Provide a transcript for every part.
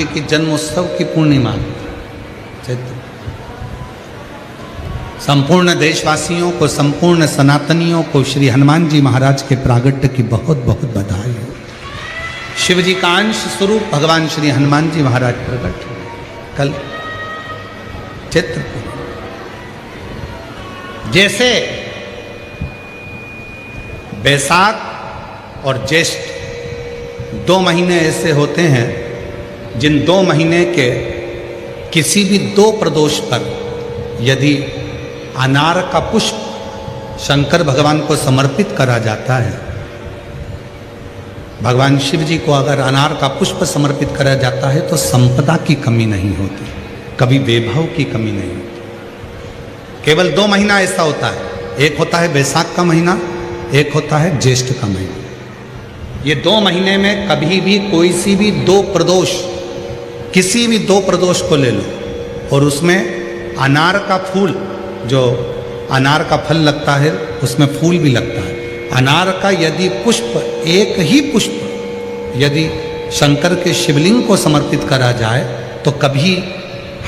जी की जन्मोत्सव की पूर्णिमा चैत्र। संपूर्ण देशवासियों को, संपूर्ण सनातनियों को श्री हनुमान जी महाराज के प्रागट्य की बहुत बहुत बधाई हो। शिव जी का अंश स्वरूप भगवान श्री हनुमान जी महाराज प्रकट हुए कल चैत्र को। जैसे बैसाख और ज्येष्ठ 2 महीने ऐसे होते हैं जिन 2 महीने के किसी भी 2 प्रदोष पर यदि अनार का पुष्प शंकर भगवान को समर्पित करा जाता है, भगवान शिव जी को अगर अनार का पुष्प समर्पित करा जाता है तो संपदा की कमी नहीं होती, कभी वैभव की कमी नहीं होती। केवल 2 महीना ऐसा होता है, एक होता है बैसाख का महीना, एक होता है ज्येष्ठ का महीना। ये 2 महीने में कभी भी कोई सी भी 2 प्रदोष, किसी भी 2 प्रदोष को ले लो और उसमें अनार का फूल, जो अनार का फल लगता है उसमें फूल भी लगता है, अनार का यदि पुष्प, एक ही पुष्प यदि शंकर के शिवलिंग को समर्पित करा जाए तो कभी,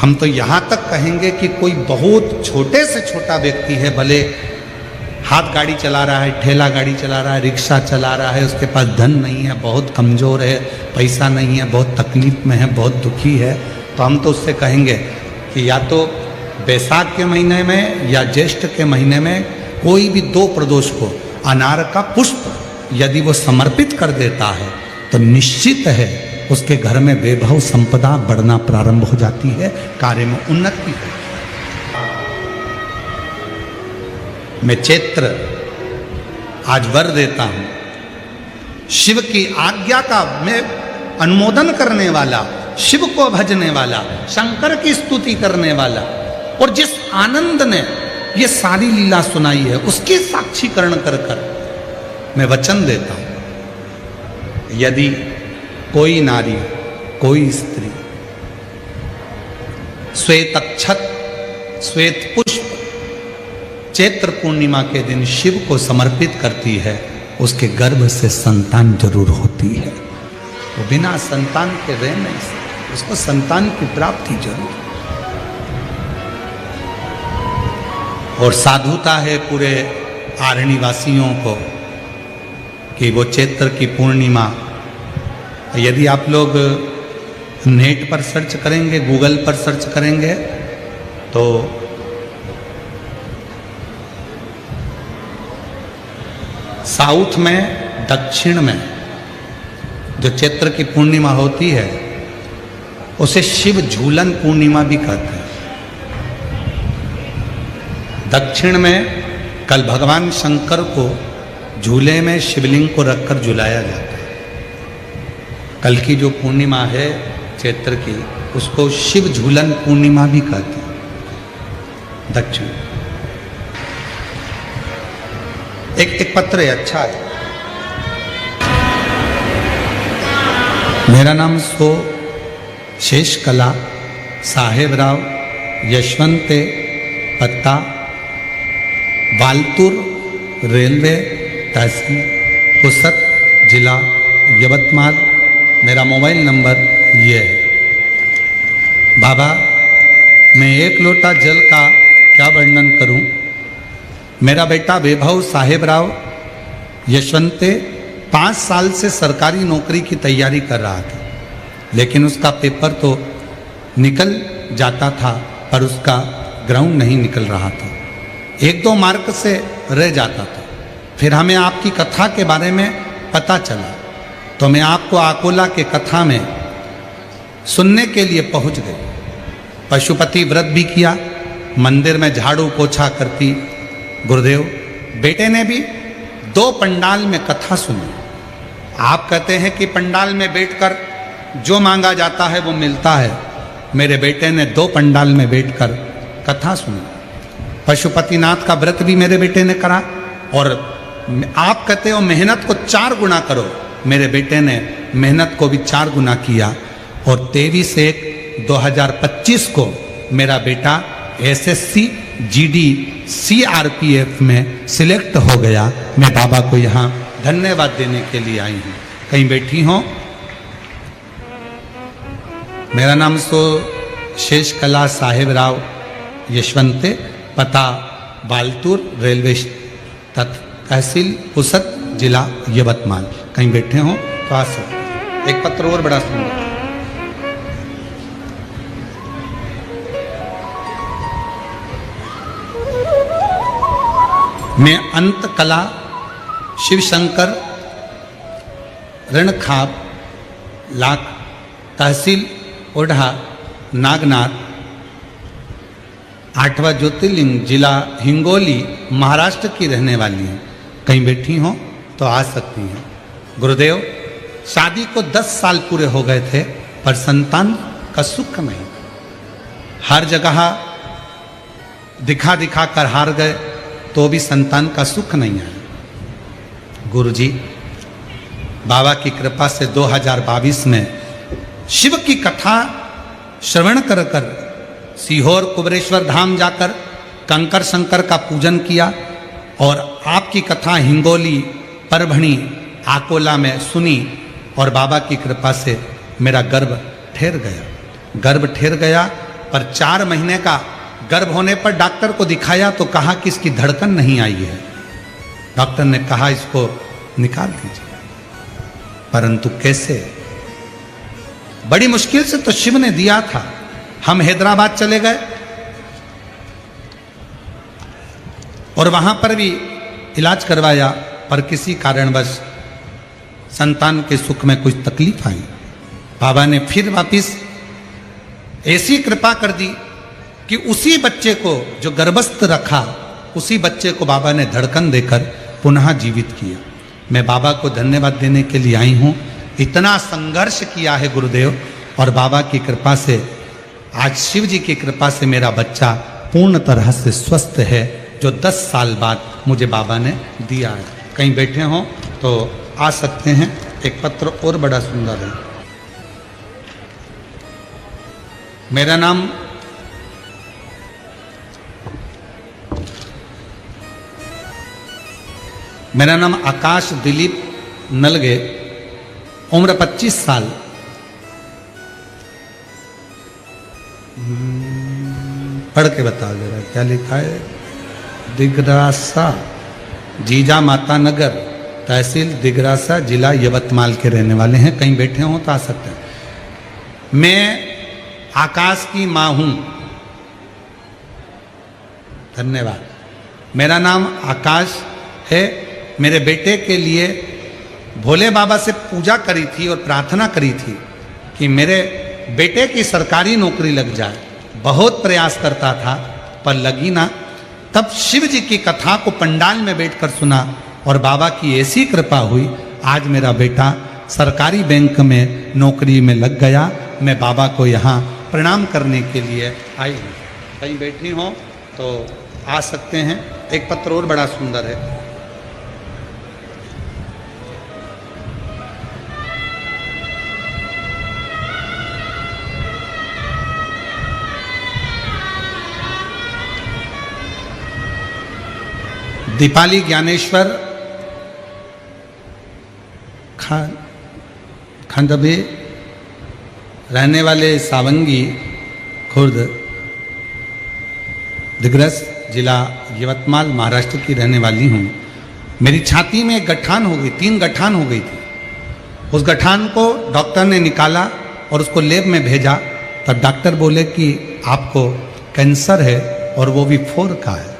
हम तो यहाँ तक कहेंगे कि कोई बहुत छोटे से छोटा व्यक्ति है, भले हाथ गाड़ी चला रहा है, ठेला गाड़ी चला रहा है, रिक्शा चला रहा है, उसके पास धन नहीं है, बहुत कमज़ोर है, पैसा नहीं है, बहुत तकलीफ में है, बहुत दुखी है, तो हम तो उससे कहेंगे कि या तो बैसाख के महीने में या ज्येष्ठ के महीने में कोई भी 2 प्रदोष को अनार का पुष्प यदि वो समर्पित कर देता है तो निश्चित है उसके घर में वैभव संपदा बढ़ना प्रारंभ हो जाती है, कार्य में उन्नति है। मैं चैत्र आज वर देता हूं, शिव की आज्ञा का मैं अनुमोदन करने वाला, शिव को भजने वाला, शंकर की स्तुति करने वाला, और जिस आनंद ने ये सारी लीला सुनाई है उसके साक्षीकरण कर कर मैं वचन देता हूं, यदि कोई नारी, कोई स्त्री श्वेत अक्षत, श्वेत पुष्प चैत्र पूर्णिमा के दिन शिव को समर्पित करती है, उसके गर्भ से संतान जरूर होती है। वो बिना संतान के रह नहीं सकती, उसको संतान की प्राप्ति जरूर। और साधुता है पूरे आरणी वासियों को कि वो चैत्र की पूर्णिमा, यदि आप लोग नेट पर सर्च करेंगे, गूगल पर सर्च करेंगे तो साउथ में, दक्षिण में जो चैत्र की पूर्णिमा होती है उसे शिव झूलन पूर्णिमा भी कहते हैं। दक्षिण में कल भगवान शंकर को झूले में शिवलिंग को रखकर झुलाया जाता है। कल की जो पूर्णिमा है चैत्र की, उसको शिव झूलन पूर्णिमा भी कहते हैं दक्षिण। एक पत्र है, अच्छा है। मेरा नाम शेषकला साहेबराव, यशवंत, पत्ता वालतूर, रेलवे तहसील पुसद, जिला यवतमाल। मेरा मोबाइल नंबर ये है। बाबा, मैं 1 लोटा जल का क्या वर्णन करूं। मेरा बेटा वैभव साहेबराव यशवंत 5 साल से सरकारी नौकरी की तैयारी कर रहा था, लेकिन उसका पेपर तो निकल जाता था पर उसका ग्राउंड नहीं निकल रहा था, 1-2 मार्क से रह जाता था। फिर हमें आपकी कथा के बारे में पता चला तो मैं आपको आकोला के कथा में सुनने के लिए पहुंच गई। पशुपति व्रत भी किया, मंदिर में झाड़ू पोछा करती गुरुदेव। बेटे ने भी 2 पंडाल में कथा सुनी। आप कहते हैं कि पंडाल में बैठकर जो मांगा जाता है वो मिलता है। मेरे बेटे ने 2 पंडाल में बैठकर कथा सुनी। पशुपतिनाथ का व्रत भी मेरे बेटे ने करा, और आप कहते हो मेहनत को 4 गुना करो, मेरे बेटे ने मेहनत को भी 4 गुना किया। और 23/1/2025 को मेरा बेटा SSC GD CRPF में सिलेक्ट हो गया। मैं बाबा को यहाँ धन्यवाद देने के लिए आई हूँ। कहीं बैठी हो मेरा नाम सो शेष कला साहेब राव यशवंते, पता बालतूर रेलवे तहसील पुसद, जिला यवतमाल। कहीं बैठे हो तो आ सकते। एक पत्र और बड़ा सुंदर। मैं अंत कला शिव शंकर रणखाब लाख तहसील ओढ़ा नागनाथ, 8वां ज्योतिर्लिंग, जिला हिंगोली, महाराष्ट्र की रहने वाली हैं। कहीं बैठी हो तो आ सकती हैं। गुरुदेव, शादी को 10 साल पूरे हो गए थे पर संतान का सुख नहीं। हर जगह दिखा दिखा कर हार गए तो भी संतान का सुख नहीं आया। गुरुजी, बाबा की कृपा से 2022 में शिव की कथा श्रवण कर कर सीहोर कुबरेश्वर धाम जाकर कंकर शंकर का पूजन किया और आपकी कथा हिंगोली, परभणी, आकोला में सुनी और बाबा की कृपा से मेरा गर्भ ठहर गया। गर्भ ठहर गया पर 4 महीने का गर्भ होने पर डॉक्टर को दिखाया तो कहा कि इसकी धड़कन नहीं आई है। डॉक्टर ने कहा इसको निकाल दीजिए, परंतु कैसे? बड़ी मुश्किल से तो शिव ने दिया था। हम हैदराबाद चले गए और वहां पर भी इलाज करवाया पर किसी कारणवश संतान के सुख में कुछ तकलीफ आई। बाबा ने फिर वापिस ऐसी कृपा कर दी कि उसी बच्चे को जो गर्भस्थ रखा, उसी बच्चे को बाबा ने धड़कन देकर पुनः जीवित किया। मैं बाबा को धन्यवाद देने के लिए आई हूँ। इतना संघर्ष किया है गुरुदेव और बाबा की कृपा से आज शिव जी की कृपा से मेरा बच्चा पूर्ण तरह से स्वस्थ है, जो 10 साल बाद मुझे बाबा ने दिया है। कहीं बैठे हों तो आ सकते हैं। एक पत्र और बड़ा सुंदर है। मेरा नाम आकाश दिलीप नलगे, उम्र 25 साल। पढ़ के बताओ जरा क्या लिखा है। दिगरासा, जीजा माता नगर, तहसील दिगरासा, जिला यवतमाल के रहने वाले हैं। कहीं बैठे हों तो आ सकते हैं। मैं आकाश की माँ हूं। धन्यवाद। मेरा नाम आकाश है। मेरे बेटे के लिए भोले बाबा से पूजा करी थी और प्रार्थना करी थी कि मेरे बेटे की सरकारी नौकरी लग जाए। बहुत प्रयास करता था पर लगी ना। तब शिव जी की कथा को पंडाल में बैठकर सुना और बाबा की ऐसी कृपा हुई, आज मेरा बेटा सरकारी बैंक में नौकरी में लग गया। मैं बाबा को यहाँ प्रणाम करने के लिए आई हूँ। कहीं बैठी हो तो आ सकते हैं। एक पत्र और बड़ा सुंदर है। दीपाली ज्ञानेश्वर खंडबे रहने वाले सावंगी खुर्द, दिग्रस, जिला यवतमाल, महाराष्ट्र की रहने वाली हूँ। मेरी छाती में एक गठान हो गई, 3 गठान हो गई थी। उस गठान को डॉक्टर ने निकाला और उसको लैब में भेजा। तब डॉक्टर बोले कि आपको कैंसर है और वो भी 4 का है।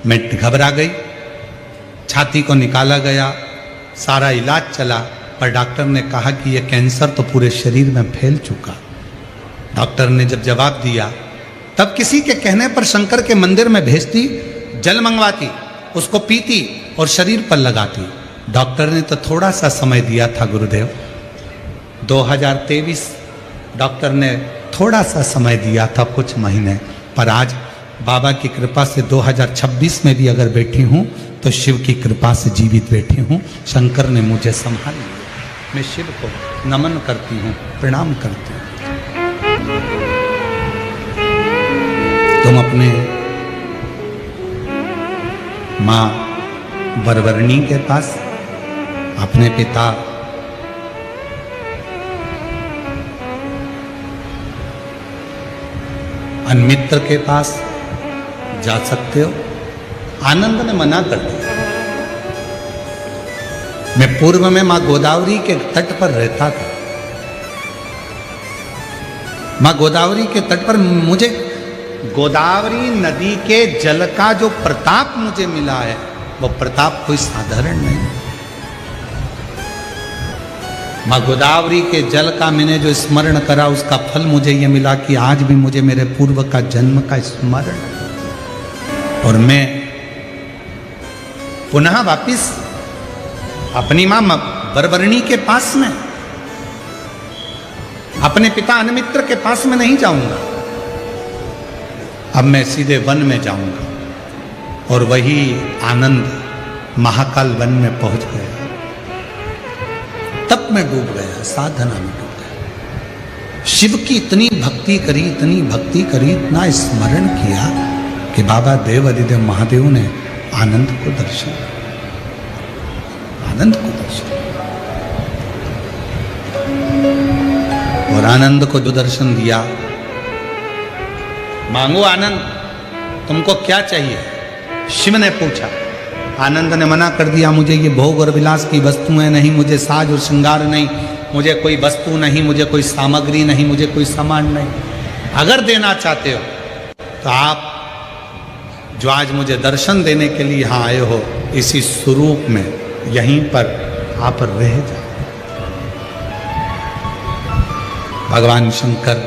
मैं घबरा गई। छाती को निकाला गया, सारा इलाज चला पर डॉक्टर ने कहा कि ये कैंसर तो पूरे शरीर में फैल चुका। डॉक्टर ने जब जवाब दिया तब किसी के कहने पर शंकर के मंदिर में भेजती, जल मंगवाती, उसको पीती और शरीर पर लगाती। डॉक्टर ने तो थोड़ा सा समय दिया था गुरुदेव। 2023 डॉक्टर ने थोड़ा सा समय दिया था, कुछ महीने, पर आज बाबा की कृपा से 2026 में भी अगर बैठी हूँ तो शिव की कृपा से जीवित बैठी हूँ। शंकर ने मुझे संभाल लिया। मैं शिव को नमन करती हूँ, प्रणाम करती हूँ। तुम अपने माँ बरबरनी के पास, अपने पिता मित्र के पास जा सकते हो। आनंद ने मना कर दिया। मैं पूर्व में मां गोदावरी के तट पर रहता था। मां गोदावरी के तट पर मुझे गोदावरी नदी के जल का जो प्रताप मुझे मिला है, वो प्रताप कोई साधारण नहीं। मां गोदावरी के जल का मैंने जो स्मरण करा, उसका फल मुझे ये मिला कि आज भी मुझे मेरे पूर्व का जन्म का स्मरण है। और मैं पुनः वापिस अपनी मां बरबरणी के पास में, अपने पिता अनमित्र के पास में नहीं जाऊंगा। अब मैं सीधे वन में जाऊंगा। और वही आनंद महाकाल वन में पहुंच गया। तब मैं डूब गया, साधना में डूब गया। शिव की इतनी भक्ति करी, इतनी भक्ति करी, इतना स्मरण किया कि बाबा देव अधिदेव महादेव ने आनंद को दर्शन, आनंद को दर्शन। और आनंद को जो दर्शन दिया, मांगो आनंद, तुमको क्या चाहिए? शिव ने पूछा। आनंद ने मना कर दिया, मुझे ये भोग और विलास की वस्तुएं नहीं, मुझे साज और श्रृंगार नहीं, मुझे कोई वस्तु नहीं, मुझे कोई सामग्री नहीं, मुझे कोई सामान नहीं। अगर देना चाहते हो तो आप जो आज मुझे दर्शन देने के लिए यहाँ आए हो, इसी स्वरूप में यहीं पर आप रह जाओ। भगवान शंकर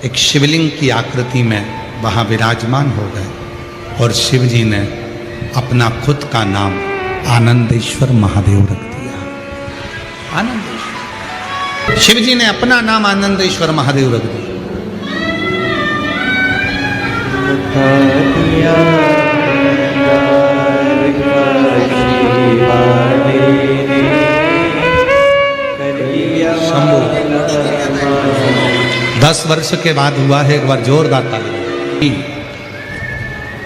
एक शिवलिंग की आकृति में वहाँ विराजमान हो गए और शिव जी ने अपना खुद का नाम आनंदेश्वर महादेव रख दिया। आनंदेश्वर, शिव जी ने अपना नाम आनंदेश्वर महादेव रख दिया। शंभू 10 वर्ष के बाद हुआ है। एक बार जोरदार ताली।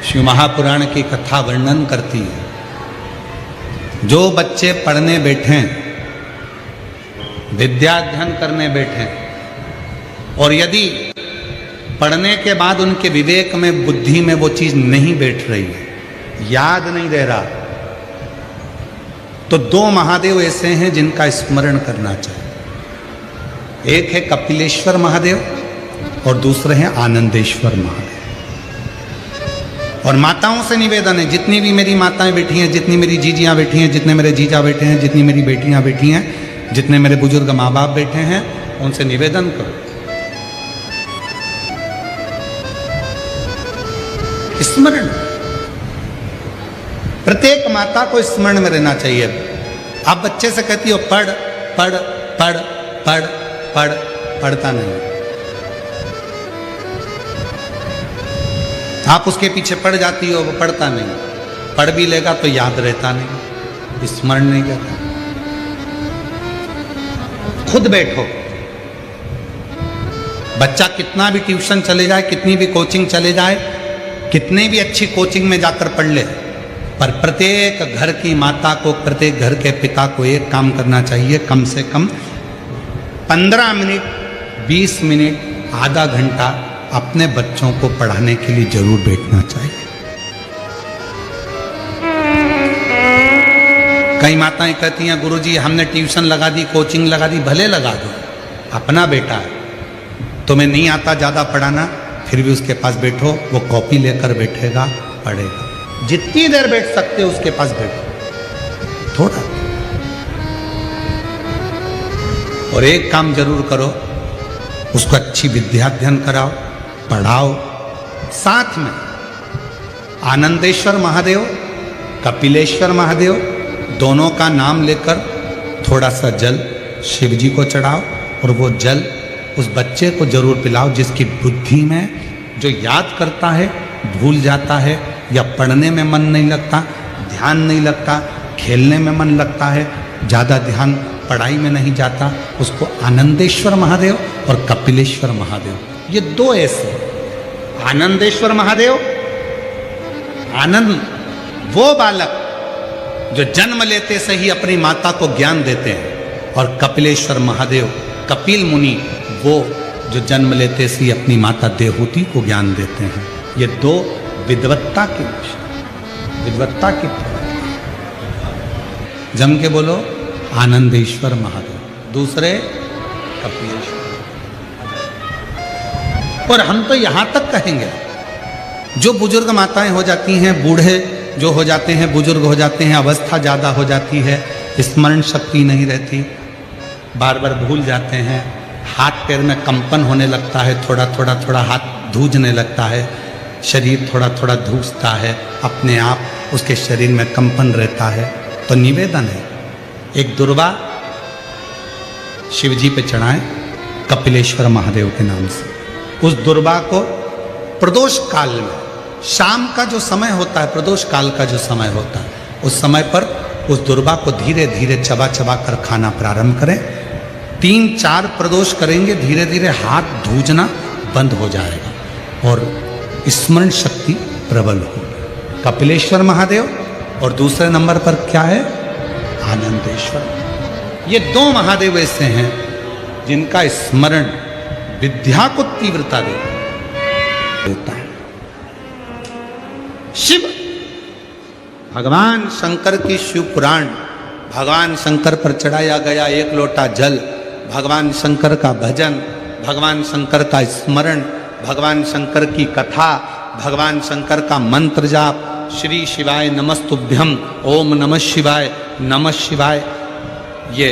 शिव महापुराण की कथा वर्णन करती है। जो बच्चे पढ़ने बैठे, विद्या अध्ययन करने बैठे, और यदि पढ़ने के बाद उनके विवेक में, बुद्धि में वो चीज नहीं बैठ रही है, याद नहीं रह रहा, तो 2 महादेव ऐसे हैं जिनका स्मरण करना चाहिए। एक है कपिलेश्वर महादेव और दूसरे हैं आनंदेश्वर महादेव। और माताओं से निवेदन है, जितनी भी मेरी माताएं बैठी हैं, जितनी मेरी जीजियां बैठी हैं, जितने मेरे जीजा बैठे हैं, जितनी मेरी बेटियां बैठी हैं, जितने मेरे बुजुर्ग माँ बाप बैठे हैं, उनसे निवेदन करो, स्मरण। प्रत्येक माता को स्मरण में रहना चाहिए। आप बच्चे से कहती हो पढ़ पढ़ पढ़ पढ़ पढ़, पढ़ता नहीं। आप उसके पीछे पड़ जाती हो, वो पढ़ता नहीं। पढ़ भी लेगा तो याद रहता नहीं, स्मरण नहीं करता। खुद बैठो। बच्चा कितना भी ट्यूशन चले जाए, कितनी भी कोचिंग चले जाए, कितने भी अच्छी कोचिंग में जाकर पढ़ ले, पर प्रत्येक घर की माता को, प्रत्येक घर के पिता को एक काम करना चाहिए, कम से कम 15 मिनट, 20 मिनट, आधा घंटा अपने बच्चों को पढ़ाने के लिए जरूर बैठना चाहिए। कई माताएं कहती हैं, गुरुजी हमने ट्यूशन लगा दी, कोचिंग लगा दी। भले लगा दो, अपना बेटा है, तुम्हें नहीं आता ज़्यादा पढ़ाना, फिर भी उसके पास बैठो, वो कॉपी लेकर बैठेगा, पढ़ेगा। जितनी देर बैठ सकते हो उसके पास बैठो थोड़ा। और एक काम जरूर करो, उसको अच्छी विद्या अध्ययन कराओ, पढ़ाओ। साथ में आनंदेश्वर महादेव, कपिलेश्वर महादेव, दोनों का नाम लेकर थोड़ा सा जल शिव जी को चढ़ाओ, और वो जल उस बच्चे को जरूर पिलाओ जिसकी बुद्धि में, जो याद करता है भूल जाता है, या पढ़ने में मन नहीं लगता, ध्यान नहीं लगता, खेलने में मन लगता है, ज़्यादा ध्यान पढ़ाई में नहीं जाता, उसको आनंदेश्वर महादेव और कपिलेश्वर महादेव, ये 2 ऐसे। आनंदेश्वर महादेव, आनंद वो बालक जो जन्म लेते से ही अपनी माता को ज्ञान देते हैं, और कपिलेश्वर महादेव, कपिल मुनि, वो जो जन्म लेते से ही अपनी माता देवहूति को ज्ञान देते हैं। ये दो विद्वत्ता के विषय, विद्वत्ता की जम के बोलो आनंदेश्वर महादेव, दूसरे कपिलेश्वर। और हम तो यहां तक कहेंगे, जो बुजुर्ग माताएं हो जाती हैं, बूढ़े जो हो जाते हैं, बुजुर्ग हो जाते हैं, अवस्था ज़्यादा हो जाती है, स्मरण शक्ति नहीं रहती, बार बार भूल जाते हैं, हाथ पैर में कंपन होने लगता है, थोड़ा थोड़ा थोड़ा हाथ धूजने लगता है, शरीर थोड़ा थोड़ा धूजता है, अपने आप उसके शरीर में कंपन रहता है। तो निवेदन है, एक दुर्वा शिव जी पे चढ़ाएं कपिलेश्वर महादेव के नाम से। उस दुर्वा को प्रदोष काल में, शाम का जो समय होता है, प्रदोष काल का जो समय होता है, उस समय पर उस दुर्वा को धीरे धीरे चबा चबा कर खाना प्रारंभ करें। 3-4 प्रदोष करेंगे, धीरे धीरे हाथ धूजना बंद हो जाएगा और स्मरण शक्ति प्रबल होगी। कपिलेश्वर महादेव, और दूसरे नंबर पर क्या है? आनंदेश्वर। ये 2 महादेव ऐसे हैं जिनका स्मरण विद्या को तीव्रता देता है। शिव भगवान शंकर की शिव पुराण, भगवान शंकर पर चढ़ाया गया 1 लोटा जल, भगवान शंकर का भजन, भगवान शंकर का स्मरण, भगवान शंकर की कथा, भगवान शंकर का मंत्र जाप, श्री शिवाय नमस्तुभ्यम, ओम नमः शिवाय, नमः शिवाय। ये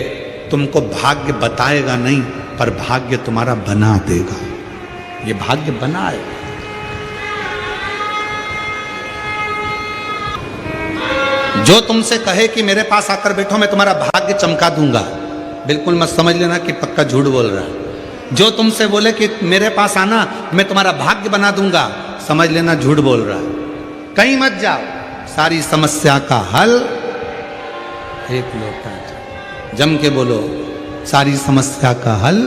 तुमको भाग्य बताएगा नहीं, पर भाग्य तुम्हारा बना देगा। ये भाग्य बनाएगा। जो तुमसे कहे कि मेरे पास आकर बैठो, मैं तुम्हारा भाग्य चमका दूंगा, बिल्कुल मत समझ लेना कि पक्का झूठ बोल रहा है। जो तुमसे बोले कि मेरे पास आना, मैं तुम्हारा भाग्य बना दूंगा, समझ लेना झूठ बोल रहा है। कहीं मत जाओ, सारी समस्या का हल 1 लोटा जल। जम के बोलो, सारी समस्या का हल।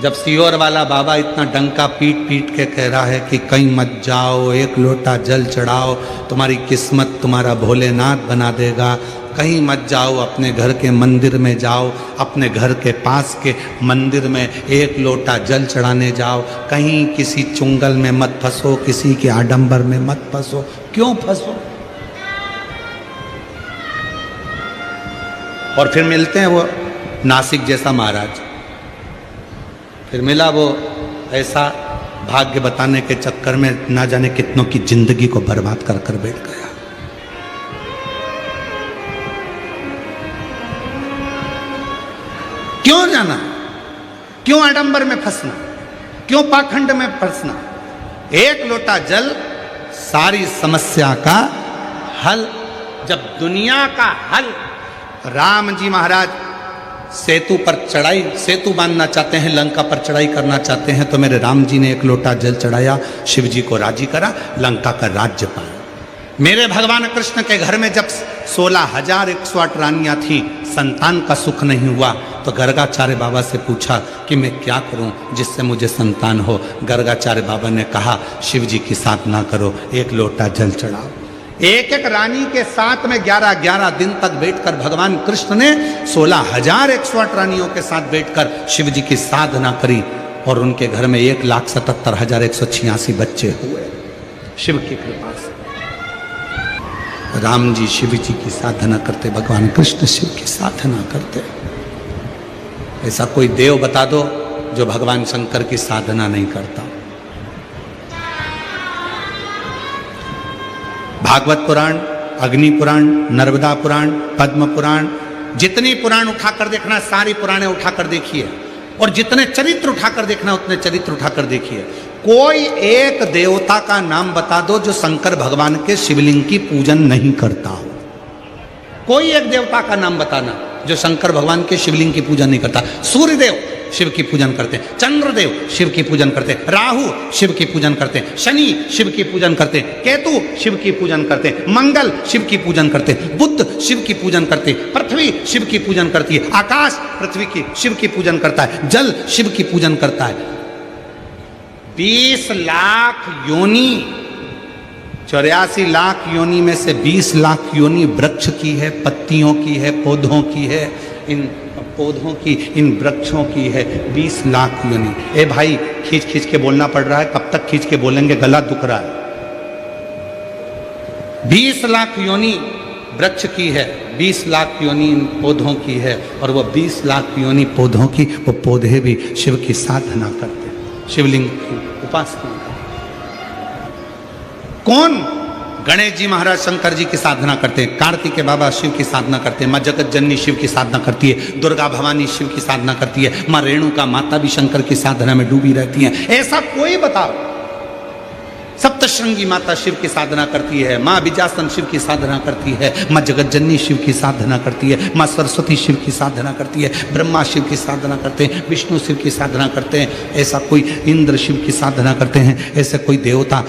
जब सियोर वाला बाबा इतना डंका पीट पीट के कह रहा है कि कहीं मत जाओ, 1 लोटा जल चढ़ाओ, तुम्हारी किस्मत तुम्हारा भोलेनाथ बना देगा, कहीं मत जाओ, अपने घर के मंदिर में जाओ, अपने घर के पास के मंदिर में 1 लोटा जल चढ़ाने जाओ, कहीं किसी चुंगल में मत फंसो, किसी के आडंबर में मत फंसो। क्यों फंसो? और फिर मिलते हैं वो नासिक जैसा महाराज, फिर मिला वो ऐसा भाग्य बताने के चक्कर में ना जाने कितनों की जिंदगी को बर्बाद कर कर बैठ गया। क्यों जाना? क्यों आडंबर में फंसना? क्यों पाखंड में फंसना? 1 लोटा जल सारी समस्या का हल। जब दुनिया का हल, राम जी महाराज सेतु पर चढ़ाई, सेतु बांधना चाहते हैं, लंका पर चढ़ाई करना चाहते हैं, तो मेरे राम जी ने 1 लोटा जल चढ़ाया, शिव जी को राजी करा, लंका का राज्य पाया। मेरे भगवान कृष्ण के घर में जब 16,108 रानियां थी, संतान का सुख नहीं हुआ, तो गर्गाचार्य बाबा से पूछा कि मैं क्या करूं जिससे मुझे संतान हो। गर्गाचार्य बाबा ने कहा, शिव जी की साधना करो, 1 लोटा जल चढ़ाओ। एक एक रानी के साथ में 11-11 दिन तक बैठकर भगवान कृष्ण ने 16,108 रानियों के साथ बैठकर शिव जी की साधना करी, और उनके घर में 1,77,186 बच्चे हुए शिव की कृपा से। राम जी शिव जी की साधना करते, भगवान कृष्ण शिव की साधना करते। ऐसा कोई देव बता दो जो भगवान शंकर की साधना नहीं करता। भागवत पुराण, अग्नि पुराण, नर्मदा पुराण, पद्म पुराण, जितनी पुराण उठाकर देखना, सारी पुराणे उठाकर देखिए, और जितने चरित्र उठाकर देखना उतने चरित्र उठाकर देखिए। कोई एक देवता का नाम बता दो जो शंकर भगवान के शिवलिंग की पूजन नहीं करता हो। कोई एक देवता का नाम बताना जो शंकर भगवान के शिवलिंग की पूजन नहीं करता। सूर्यदेव शिव की पूजन करते, चंद्रदेव शिव की पूजन करते, राहु शिव की पूजन करते, शनि शिव की पूजन करते, केतु शिव की पूजन करते, मंगल शिव की पूजन करते, बुध शिव की पूजन करते, पृथ्वी शिव की पूजन करती है, आकाश पृथ्वी की शिव की पूजन करता है, जल शिव की पूजन करता है। 20 लाख योनि, 84 लाख योनि में से 20 लाख योनि वृक्ष की है, पत्तियों की है, पौधों की है, इन पौधों की, इन वृक्षों की है 20 लाख योनि। ए भाई, खींच खींच के बोलना पड़ रहा है, कब तक खींच के बोलेंगे, गला दुख रहा है। 20 लाख योनि वृक्ष की है, 20 लाख योनि इन पौधों की है, और वह 20 लाख योनि पौधों की, वो पौधे भी शिव की साधना करते हैं, शिवलिंग की उपासना करते। कौन? गणेश जी महाराज शंकर जी की साधना करते हैं, कार्तिकेय बाबा शिव की साधना करते हैं, माँ जगत जननी शिव की साधना करती है, दुर्गा भवानी शिव की साधना करती है, माँ रेणुका माता भी शंकर की साधना में डूबी रहती हैं। ऐसा कोई बताओ? सप्तशृंगी माता शिव की साधना करती है, माँ विजासन शिव की साधना करती है, माँ जगत जननी शिव की साधना करती है, माँ सरस्वती शिव की साधना करती है, ब्रह्मा शिव की साधना करते हैं, विष्णु शिव की साधना करते हैं। ऐसा कोई इंद्र शिव की साधना करते हैं, ऐसे कोई देवता?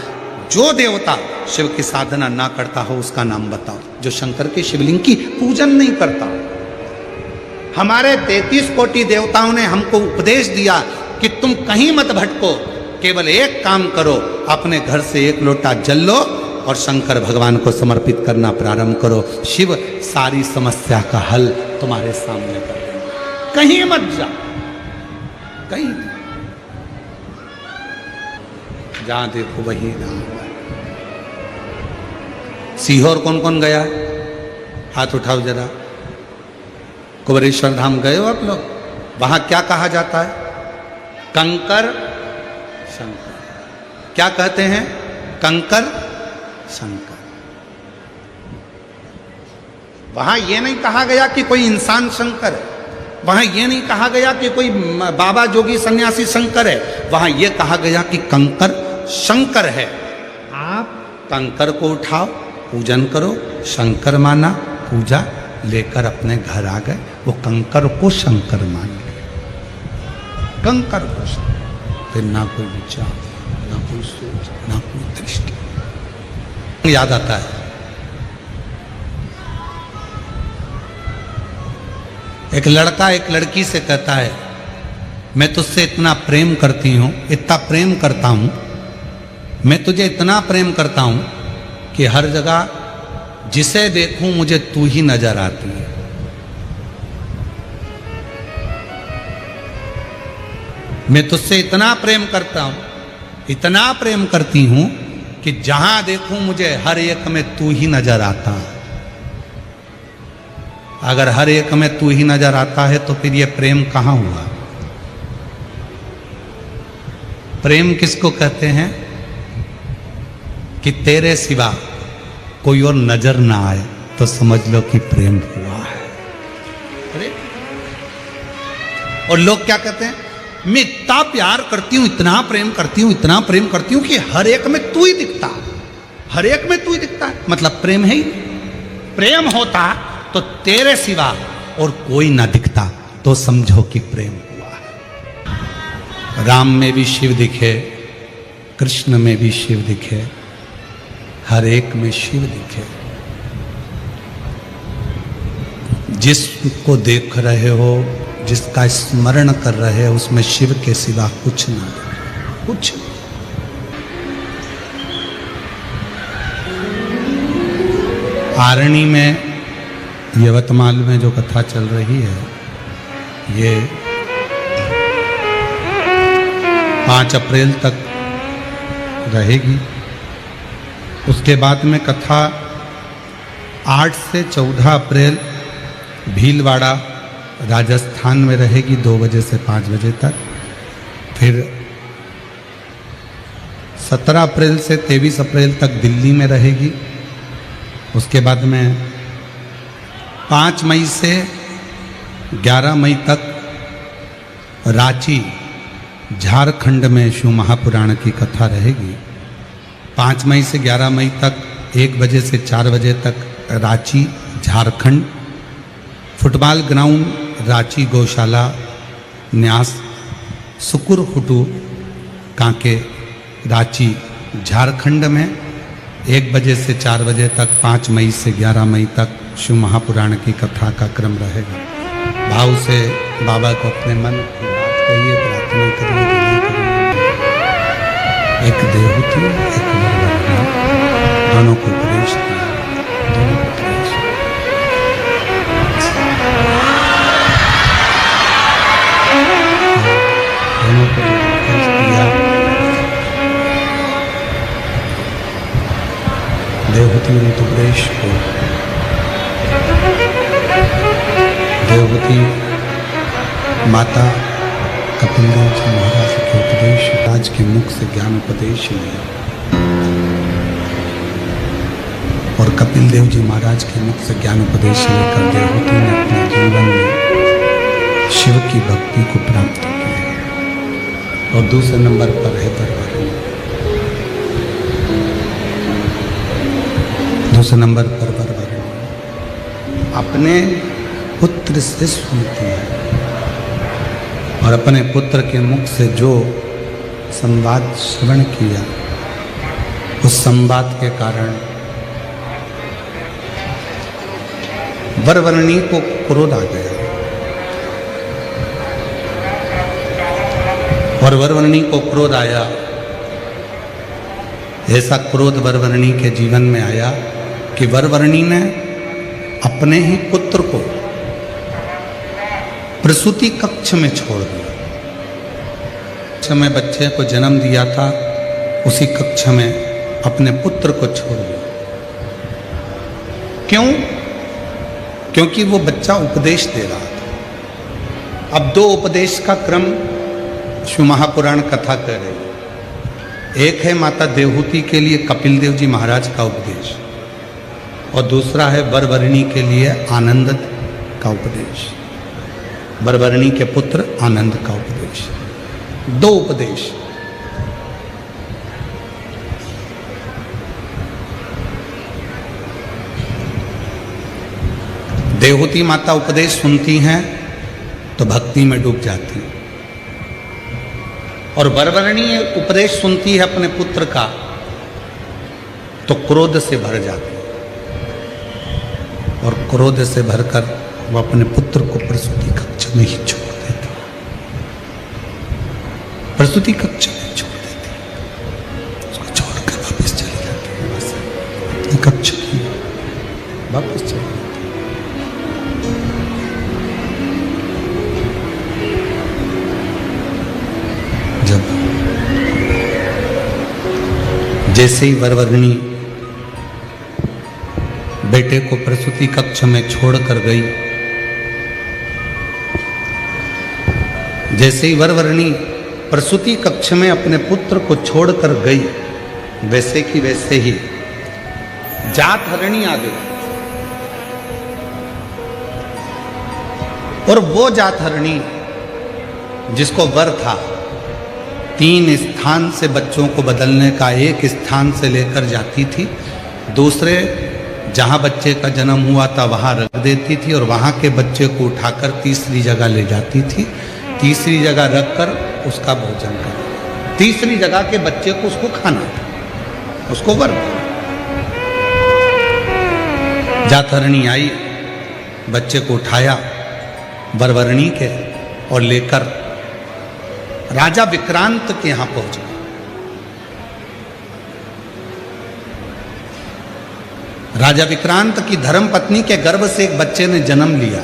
जो देवता शिव की साधना ना करता हो उसका नाम बताओ, जो शंकर के शिवलिंग की पूजन नहीं करता। हमारे 33 कोटि देवताओं ने हमको उपदेश दिया कि तुम कहीं मत भटको, केवल एक काम करो, अपने घर से एक लोटा जल लो और शंकर भगवान को समर्पित करना प्रारंभ करो। शिव सारी समस्या का हल तुम्हारे सामने कर देंगे। कहीं मत जा, कहीं जहां देखो वही नाम। सीहोर कौन कौन गया? हाथ उठाओ जरा। कुबेरेश्वर धाम गए हो आप लोग? वहां क्या कहा जाता है? कंकर शंकर। क्या कहते हैं? कंकर शंकर। वहां यह नहीं कहा गया कि कोई इंसान शंकर है, वहां यह नहीं कहा गया कि कोई बाबा जोगी सन्यासी शंकर है, वहां यह कहा गया कि कंकर शंकर है। आप कंकर को उठाओ, पूजन करो, शंकर माना, पूजा लेकर अपने घर आ गए, वो कंकर को शंकर मान गए, कंकर को शंकर। फिर ना कोई विचार, ना कोई सोच, ना कोई दृष्टि। याद आता है एक लड़का एक लड़की से कहता है, मैं तुझसे इतना प्रेम करती हूं, इतना प्रेम करता हूं, मैं तुझे इतना प्रेम करता हूं कि हर जगह जिसे देखूं मुझे तू ही नजर आती है। मैं तुझसे इतना प्रेम करता हूं, इतना प्रेम करती हूं कि जहां देखूं मुझे हर एक में तू ही नजर आता है। अगर हर एक में तू ही नजर आता है तो फिर ये प्रेम कहां हुआ? प्रेम किसको कहते हैं? कि तेरे सिवा कोई और नजर ना आए तो समझ लो कि प्रेम हुआ है। अरे और लोग क्या कहते हैं? मैं इतना प्यार करती हूं, इतना प्रेम करती हूं, इतना प्रेम करती हूं कि हर एक में तू ही दिखता, हर एक में तू ही दिखता है। मतलब प्रेम है ही। प्रेम होता तो तेरे सिवा और कोई ना दिखता तो समझो कि प्रेम हुआ है। राम में भी शिव दिखे, कृष्ण में भी शिव दिखे, हर एक में शिव दिखे। जिसको देख रहे हो, जिसका स्मरण कर रहे हो, उसमें शिव के सिवा कुछ ना दिखे, कुछ। आरणी में, यवतमाल में जो कथा चल रही है, ये 5 अप्रैल तक रहेगी। उसके बाद में कथा 8 से 14 अप्रैल भीलवाड़ा राजस्थान में रहेगी 2 बजे से 5 बजे तक। फिर 17 अप्रैल से 23 अप्रैल तक दिल्ली में रहेगी। उसके बाद में 5 मई से 11 मई तक रांची झारखंड में शिव महापुराण की कथा रहेगी। 5 मई से 11 मई तक 1 बजे से 4 बजे तक रांची झारखंड। फुटबॉल ग्राउंड रांची गौशाला न्यास सुकुर हुटू कांके रांची झारखंड में 1 बजे से 4 बजे तक 5 मई से 11 मई तक शिव महापुराण की कथा का क्रम रहेगा। भाव से बाबा को अपने मन की बात कहिए, प्रार्थना करिए। एक देवहूति, एक वरदान, दोनों को उपदेश दिया, दोनों को उपदेश। देवहूति ऋतुप्रेश को देवहूति माता कपिल देव जी महाराज के उपदेश राज के मुख से ज्ञान उपदेश लिया और कपिल देव जी महाराज के मुख से ज्ञान उपदेश लेकर देवहूति ने अपने जीवन में शिव की भक्ति को प्राप्त किया। और दूसरे नंबर पर है वरवरणी। दूसरे नंबर पर वरवरणी अपने पुत्र से सुनती है और अपने पुत्र के मुख से जो संवाद श्रवण किया उस संवाद के कारण वरवरणी को क्रोध आ गया और वरवरणी को क्रोध आया। ऐसा क्रोध वरवरणी के जीवन में आया कि वरवरणी ने अपने ही पुत्र को प्रसूति कक्ष में छोड़ दिया। कक्ष में बच्चे को जन्म दिया था, उसी कक्ष में अपने पुत्र को छोड़ दिया। क्यों? क्योंकि वो बच्चा उपदेश दे रहा था। अब दो उपदेश का क्रम शिव महापुराण कथा कह रही। एक है माता देवहूति के लिए कपिल देव जी महाराज का उपदेश और दूसरा है वरवरणी के लिए आनंद का उपदेश, वरवरणी के पुत्र आनंद का उपदेश। दो उपदेश। देवहूति माता उपदेश सुनती हैं तो भक्ति में डूब जाती है और वरवरणी उपदेश सुनती है अपने पुत्र का तो क्रोध से भर जाती है और क्रोध से भरकर वो अपने पुत्र को प्रसूति कक्ष में ही छोड़ देती, प्रसूति कक्ष में छोड़ देती, उसको छोड़कर वापस चली जाती है। बस अपने कक्ष की वापस चली जाती। जब जैसे ही वरवरणी बेटे को प्रसूति कक्ष में छोड़कर गई, जैसे ही वरवरणी प्रसूति कक्ष में अपने पुत्र को छोड़कर गई, वैसे की वैसे ही जात हरणी आ गई और वो जात हरणी जिसको वर था 3 स्थान से बच्चों को बदलने का, एक स्थान से लेकर जाती थी, दूसरे जहाँ बच्चे का जन्म हुआ था वहाँ रख देती थी और वहाँ के बच्चे को उठाकर तीसरी जगह ले जाती थी, तीसरी जगह रखकर उसका भोजन कर, तीसरी जगह के बच्चे को उसको खाना था, उसको वर। जातरणी आई, बच्चे को उठाया वरवरणी के और लेकर राजा विक्रांत के यहां पहुंच गए। राजा विक्रांत की धर्मपत्नी के गर्भ से एक बच्चे ने जन्म लिया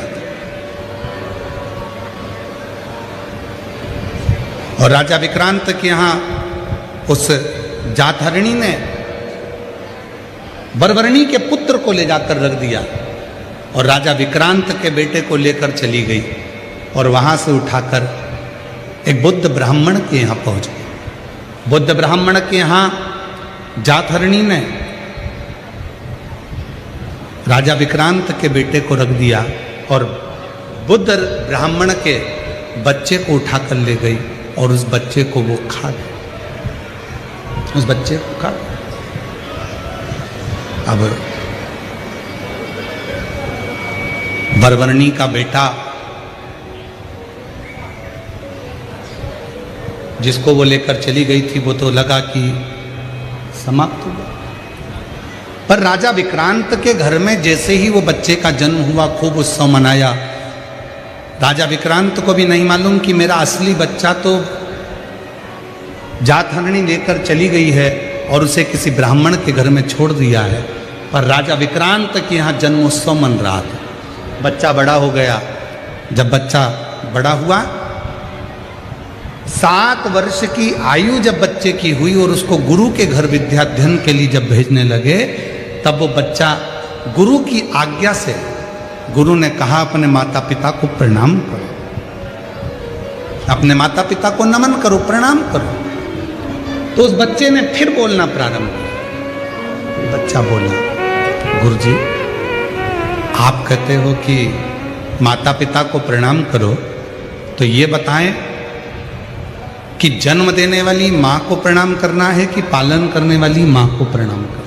और राजा विक्रांत के यहां उस जातहरणी ने वरवरणी के पुत्र को ले जाकर रख दिया और राजा विक्रांत के बेटे को लेकर चली गई और वहां से उठाकर एक बुद्ध ब्राह्मण के यहाँ पहुँच गए। बुद्ध ब्राह्मण के यहाँ जातहरणी ने राजा विक्रांत के बेटे को रख दिया और बुद्ध ब्राह्मण के बच्चे को उठाकर ले गई और उस बच्चे को वो खा गए, उस बच्चे को खा गए। अब वरवरणी का बेटा जिसको वो लेकर चली गई थी वो तो लगा कि समाप्त हो गया, पर राजा विक्रांत के घर में जैसे ही वो बच्चे का जन्म हुआ खूब उत्सव मनाया। राजा विक्रांत को भी नहीं मालूम कि मेरा असली बच्चा तो जातहरणी लेकर चली गई है और उसे किसी ब्राह्मण के घर में छोड़ दिया है, पर राजा विक्रांत के यहाँ जन्मोत्सव मन रहा था। बच्चा बड़ा हो गया। जब बच्चा बड़ा हुआ 7 वर्ष की आयु जब बच्चे की हुई और उसको गुरु के घर विद्याध्ययन के लिए जब भेजने लगे तब वो बच्चा गुरु की आज्ञा से, गुरु ने कहा अपने माता पिता को प्रणाम करो, अपने माता पिता को नमन करो, प्रणाम करो। तो उस बच्चे ने फिर बोलना प्रारंभ किया। बच्चा बोला, गुरुजी आप कहते हो कि माता पिता को प्रणाम करो, तो ये बताएं कि जन्म देने वाली मां को प्रणाम करना है कि पालन करने वाली मां को प्रणाम करना?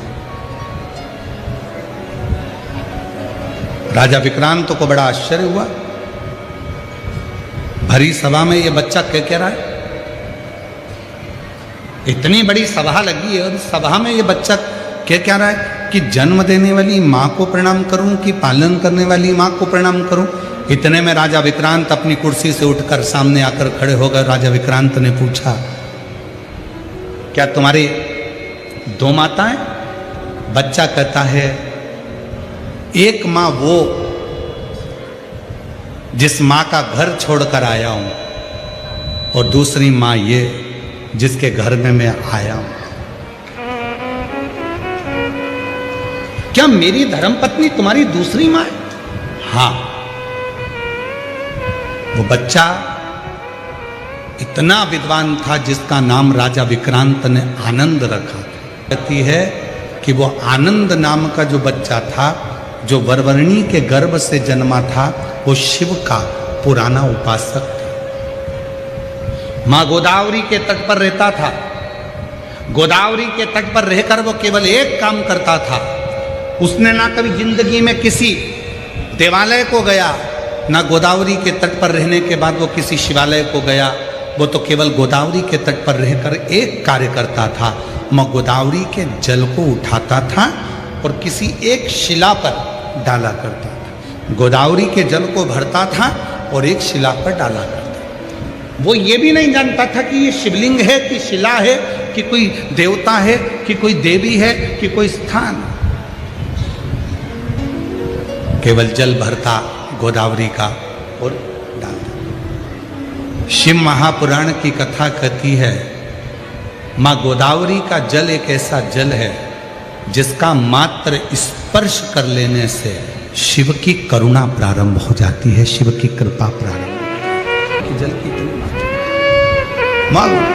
राजा विक्रांत को बड़ा आश्चर्य हुआ। भरी सभा में ये बच्चा कह रहा है, इतनी बड़ी सभा लगी है और सभा में ये बच्चा कह रहा है कि जन्म देने वाली मां को प्रणाम करूं कि पालन करने वाली मां को प्रणाम करूं? इतने में राजा विक्रांत अपनी कुर्सी से उठकर सामने आकर खड़े हो गए। राजा विक्रांत ने पूछा, क्या तुम्हारी दो माताएं? बच्चा कहता है, एक मां वो जिस मां का घर छोड़कर आया हूं, और दूसरी मां ये जिसके घर में मैं आया हूं। क्या मेरी धर्मपत्नी तुम्हारी दूसरी मां है? हां। वो बच्चा इतना विद्वान था जिसका नाम राजा विक्रांत ने आनंद रखा था। कहती है कि वो आनंद नाम का जो बच्चा था, जो वरवर्णी के गर्भ से जन्मा था, वो शिव का पुराना उपासक था। मां गोदावरी के तट पर रहता था। गोदावरी के तट पर रहकर वो केवल एक काम करता था। उसने ना कभी जिंदगी में किसी देवालय को गया, ना गोदावरी के तट पर रहने के बाद वो किसी शिवालय को गया। वो तो केवल गोदावरी के तट पर रहकर एक कार्य करता था। मां गोदावरी के जल को उठाता था और किसी एक शिला पर डाला करता था। गोदावरी के जल को भरता था और एक शिला पर डाला करता था। वो ये भी नहीं जानता था कि ये शिवलिंग है कि शिला है कि कोई देवता है कि कोई देवी है कि कोई स्थान। केवल जल भरता गोदावरी का और डालता। शिव महापुराण की कथा कहती है, मां गोदावरी का जल एक ऐसा जल है जिसका मात्र स्पर्श कर लेने से शिव की करुणा प्रारंभ हो जाती है, शिव की कृपा प्रारंभ। जल की मालूम।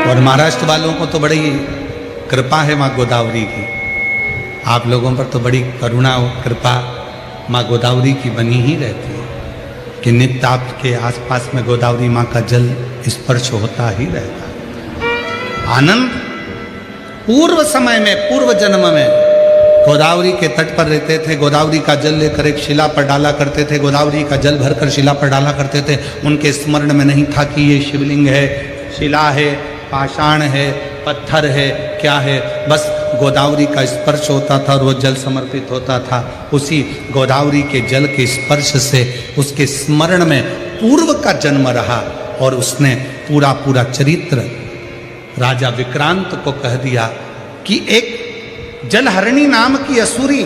और महाराष्ट्र वालों को तो बड़ी कृपा है मां गोदावरी की। आप लोगों पर तो बड़ी करुणा और कृपा मां गोदावरी की बनी ही रहती है कि नित्य आपके आसपास में गोदावरी मां का जल स्पर्श होता ही रहता है। आनंद पूर्व समय में, पूर्व जन्म में गोदावरी के तट पर रहते थे। गोदावरी का जल लेकर एक शिला पर डाला करते थे। गोदावरी का जल भरकर शिला पर डाला करते थे। उनके स्मरण में नहीं था कि ये शिवलिंग है, शिला है, पाषाण है, पत्थर है, क्या है। बस गोदावरी का स्पर्श होता था और वो जल समर्पित होता था। उसी गोदावरी के जल के स्पर्श से उसके स्मरण में पूर्व का जन्म रहा और उसने पूरा पूरा चरित्र राजा विक्रांत को कह दिया कि एक जलहरणी नाम की असुरी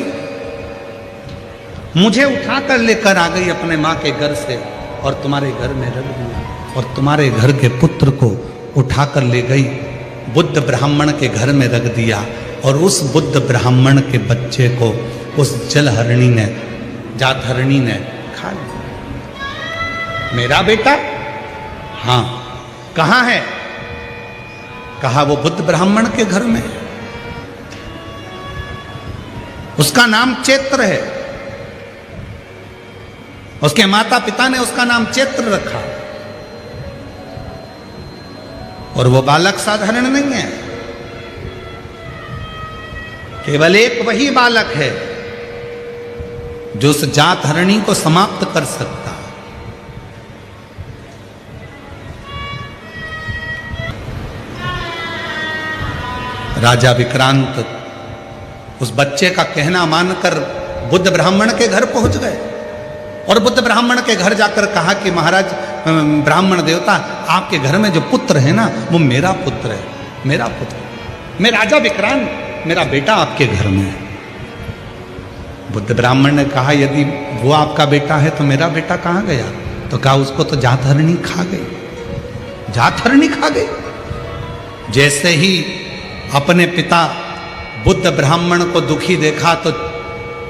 मुझे उठाकर लेकर आ गई अपने माँ के घर से और तुम्हारे घर में रख दिया, और तुम्हारे घर के पुत्र को उठाकर ले गई, बुद्ध ब्राह्मण के घर में रख दिया, और उस बुद्ध ब्राह्मण के बच्चे को उस जलहरणी ने, जातहरणी ने खा लिया। मेरा बेटा? हाँ। कहाँ है? कहा वो बुद्ध ब्राह्मण के घर में। उसका नाम चैत्र है। उसके माता पिता ने उसका नाम चैत्र रखा। और वो बालक साधारण नहीं है, केवल एक वही बालक है जो उस जात हरणी को समाप्त कर सकता। राजा विक्रांत उस बच्चे का कहना मानकर बुद्ध ब्राह्मण के घर पहुंच गए और बुद्ध ब्राह्मण के घर जाकर कहा कि महाराज ब्राह्मण देवता, आपके घर में जो पुत्र है ना, वो मेरा पुत्र है, मेरा पुत्र। मैं राजा विक्रांत, मेरा बेटा आपके घर में है। बुद्ध ब्राह्मण ने कहा, यदि वो आपका बेटा है तो मेरा बेटा कहाँ गया? तो कहा, उसको तो जातहरणी खा गई। जाथरणी खा गई। जैसे ही अपने पिता बुद्ध ब्राह्मण को दुखी देखा तो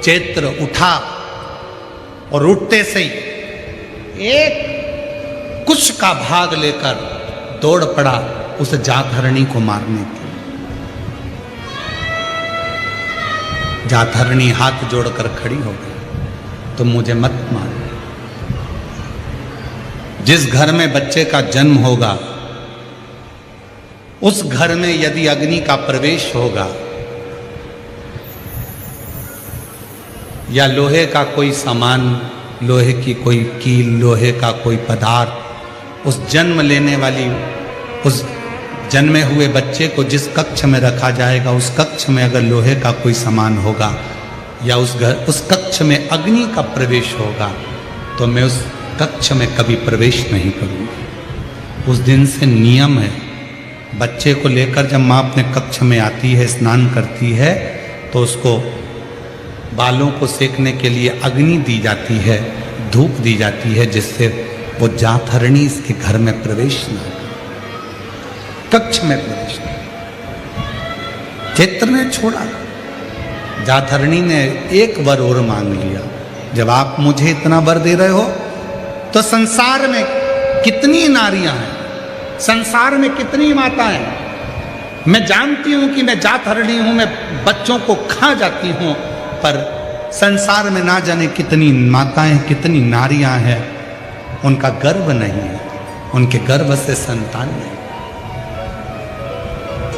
चैत्र उठा और उठते से ही एक कुश का भाग लेकर दौड़ पड़ा उस जाथरणी को मारने के लिए। जाथरणी हाथ जोड़कर खड़ी हो गई, तुम मुझे मत मारो। जिस घर में बच्चे का जन्म होगा उस घर में यदि अग्नि का प्रवेश होगा या लोहे का कोई सामान, लोहे की कोई कील, लोहे का कोई पदार्थ, उस जन्म लेने वाली उस जन्मे हुए बच्चे को जिस कक्ष में रखा जाएगा उस कक्ष में अगर लोहे का कोई सामान होगा या उस कक्ष में अग्नि का प्रवेश होगा तो मैं उस कक्ष में कभी प्रवेश नहीं करूँगा। उस दिन से नियम है, बच्चे को लेकर जब माँ अपने कक्ष में आती है, स्नान करती है, तो उसको बालों को सेकने के लिए अग्नि दी जाती है, धूप दी जाती है, जिससे वो जाथरणी इसके घर में प्रवेश न करे, कक्ष में प्रवेश न करे। चैत्र ने छोड़ा, जाथरणी ने एक वर और मांग लिया, जब आप मुझे इतना वर दे रहे हो तो संसार में कितनी नारियां हैं, संसार में कितनी माताएं हैं। मैं जानती हूं कि मैं जाथरणी हूं, मैं बच्चों को खा जाती हूं, पर संसार में ना जाने कितनी माताएं, कितनी नारियां हैं, उनका गर्भ नहीं है, उनके गर्भ से संतान नहीं,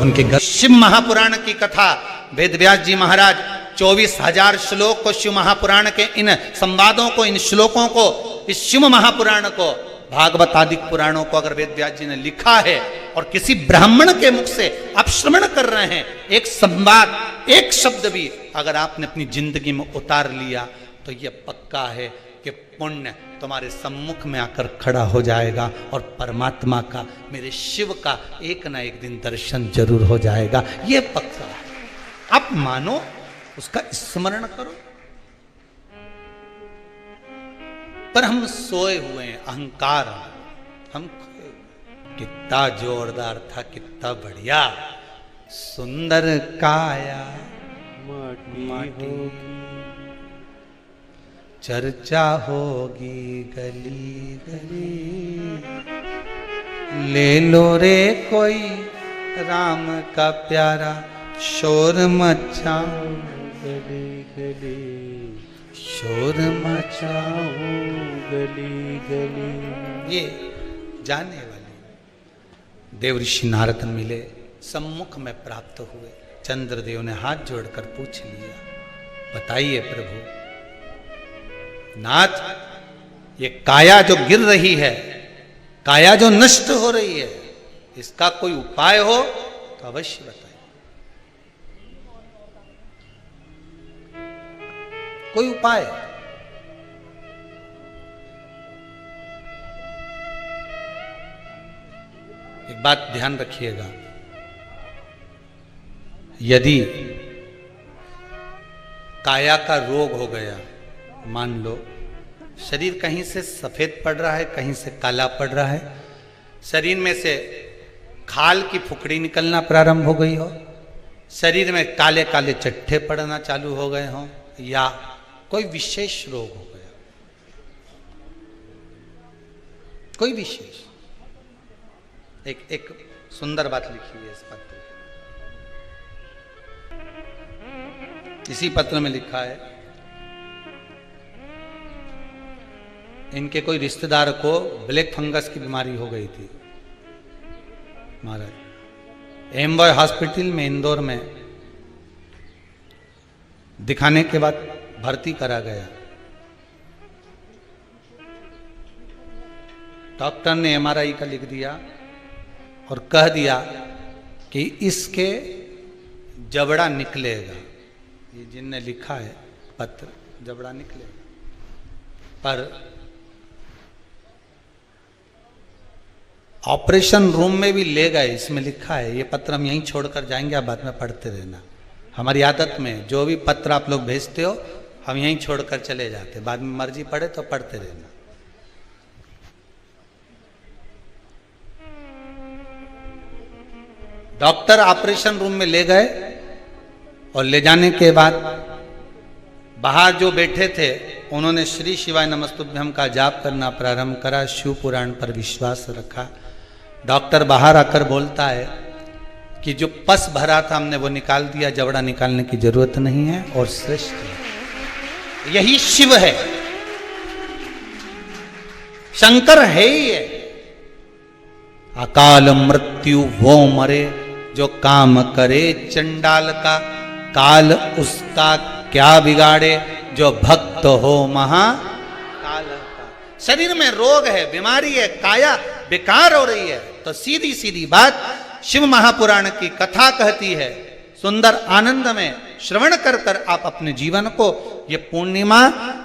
उनके गर्भ। शिव महापुराण की कथा वेद व्यास जी महाराज 24,000 श्लोक को, शिव महापुराण के इन संवादों को, इन श्लोकों को, इस शिव महापुराण को, भागवत आदि पुराणों को अगर वेद व्यास जी ने लिखा है और किसी ब्राह्मण के मुख से आप श्रवण कर रहे हैं, एक संवाद, एक शब्द भी अगर आपने अपनी जिंदगी में उतार लिया तो यह पक्का है कि पुण्य तुम्हारे सम्मुख में आकर खड़ा हो जाएगा और परमात्मा का, मेरे शिव का एक ना एक दिन दर्शन जरूर हो जाएगा। यह पक्का है, आप मानो, उसका स्मरण करो। पर हम सोए हुए हैं, अहंकार, हम कितना जोरदार था, कितना बढ़िया, सुंदर काया माटी, चर्चा होगी गली गली, ले लो रे कोई राम का प्यारा, शोर मचाओ गली गली, शोर मचाओ गली गली। ये जाने वाले देव ऋषि नारद मिले, सम्मुख में प्राप्त हुए। चंद्रदेव ने हाथ जोड़कर पूछ लिया, बताइए प्रभु नाथ, ये काया जो गिर रही है, काया जो नष्ट हो रही है, इसका कोई उपाय हो तो अवश्य बताइए। कोई उपाय? एक बात ध्यान रखिएगा, यदि काया का रोग हो गया, मान लो शरीर कहीं से सफेद पड़ रहा है, कहीं से काला पड़ रहा है, शरीर में से खाल की फुकड़ी निकलना प्रारंभ हो गई हो, शरीर में काले काले चट्टे पड़ना चालू हो गए हों, या कोई विशेष रोग हो गया, कोई विशेष। एक सुंदर बात लिखी है इस पत्र, इसी पत्र में लिखा है, इनके कोई रिश्तेदार को ब्लैक फंगस की बीमारी हो गई थी महाराज। एमबॉय हॉस्पिटल में इंदौर में दिखाने के बाद भर्ती करा गया। डॉक्टर ने एमआरआई का लिख दिया और कह दिया कि इसके जबड़ा निकलेगा। ये जिनने लिखा है पत्र, जबड़ा निकलेगा, पर ऑपरेशन रूम में भी ले गए, इसमें लिखा है। ये पत्र हम यहीं छोड़कर जाएंगे, आप बाद में पढ़ते रहना। हमारी आदत में जो भी पत्र आप लोग भेजते हो हम यहीं छोड़कर चले जाते, बाद में मर्जी पड़े तो पढ़ते रहना। डॉक्टर ऑपरेशन रूम में ले गए और ले जाने के बाद बाहर जो बैठे थे उन्होंने श्री शिवाय नमस्तुभ्यम का जाप करना प्रारंभ करा, शिव पुराण पर विश्वास रखा। डॉक्टर बाहर आकर बोलता है कि जो पस भरा था हमने वो निकाल दिया, जबड़ा निकालने की जरूरत नहीं है और श्रेष्ठ है। यही शिव है, शंकर है ही है। अकाल मृत्यु वो मरे जो काम करे चंडाल का, काल उसका क्या बिगाड़े जो भक्त हो महाकाल का। शरीर में रोग है, बीमारी है, काया बेकार हो रही है, तो सीधी सीधी बात शिव महापुराण की कथा कहती है। सुंदर आनंद में श्रवण कर कर आप अपने जीवन को, ये पूर्णिमा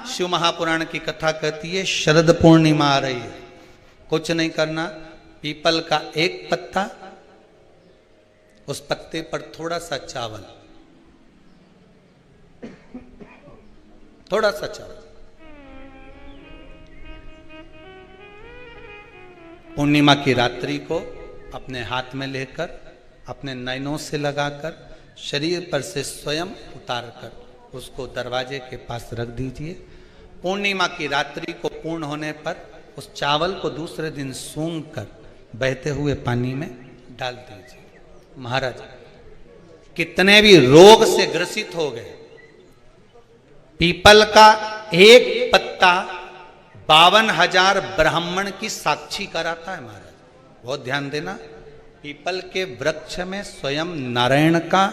शिव महापुराण की कथा कहती है, शरद पूर्णिमा आ रही है। कुछ नहीं करना, पीपल का एक पत्ता, उस पत्ते पर थोड़ा सा चावल, थोड़ा सा चावल, पूर्णिमा की रात्रि को अपने हाथ में लेकर अपने नयनों से लगाकर शरीर पर से स्वयं उतारकर उसको दरवाजे के पास रख दीजिए। पूर्णिमा की रात्रि को पूर्ण होने पर उस चावल को दूसरे दिन सूंघ कर बहते हुए पानी में डाल दीजिए। महाराज कितने भी रोग से ग्रसित हो गए, पीपल का एक पत्ता 52,000 ब्राह्मण की साक्षी कराता है। महाराज बहुत ध्यान देना, पीपल के वृक्ष में स्वयं नारायण का,